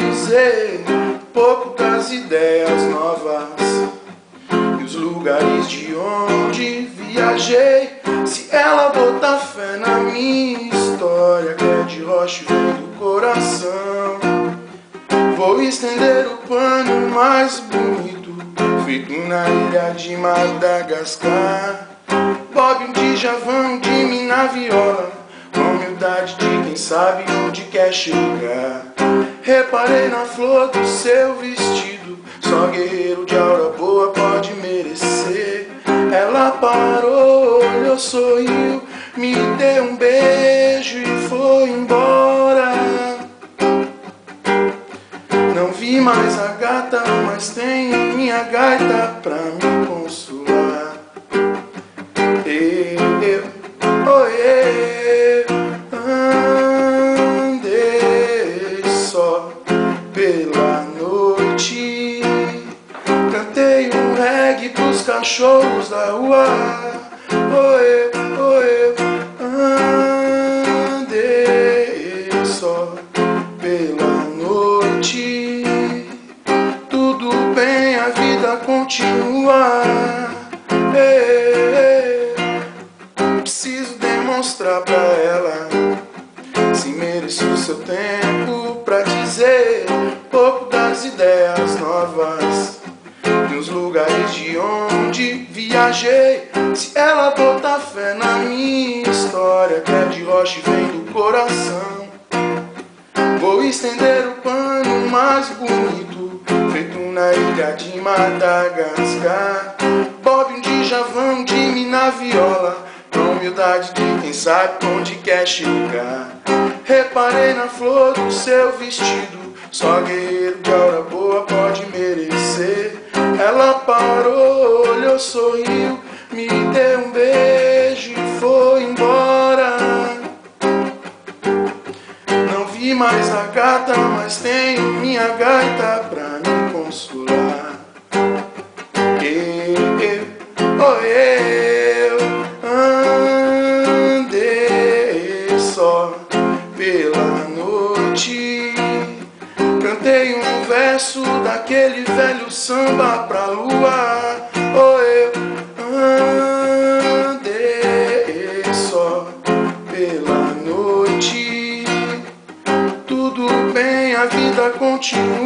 dizer pouco das ideias novas e os lugares de onde viajei. Se ela botar fé na minha história, que é de rocha e vem do coração, vou estender o pano mais bonito, feito na ilha de Madagascar. Bob um Djavan, um Jimmy na viola, com a humildade de quem sabe onde quer chegar. Reparei na flor do seu vestido, só guerreiro de aura boa pode merecer. Ela parou, olhou, sorriu, me deu um beijo e foi embora. Não vi mais a gata, mas tenho minha gaita pra me consolar. Andei só pela noite, cantei um reggae pros cachorros da rua. Oê, oê, andei só pela noite. Tudo bem, a vida continua. Preciso demonstrar pra ela se mereço o seu tempo pra dizer pouco das ideias novas e os lugares de onde viajei. Se ela botar fé na minha história, que é de rocha e vem do coração, vou estender o pano mais bonito, feito na ilha de Madagascar. Bob um Djavan, um Jimmy na viola, com humildade de quem sabe onde quer chegar. Reparei na flor do seu vestido, só guerreiro de aura boa pode merecer. Ela parou, olhou, sorriu, me deu um beijo e foi embora. Não vi mais a gata, mas tenho minha gaita pra me consolar. Eu andei só pela noite, cantei um verso daquele velho samba pra lua. Eu andei só pela noite. Tudo bem, a vida continua.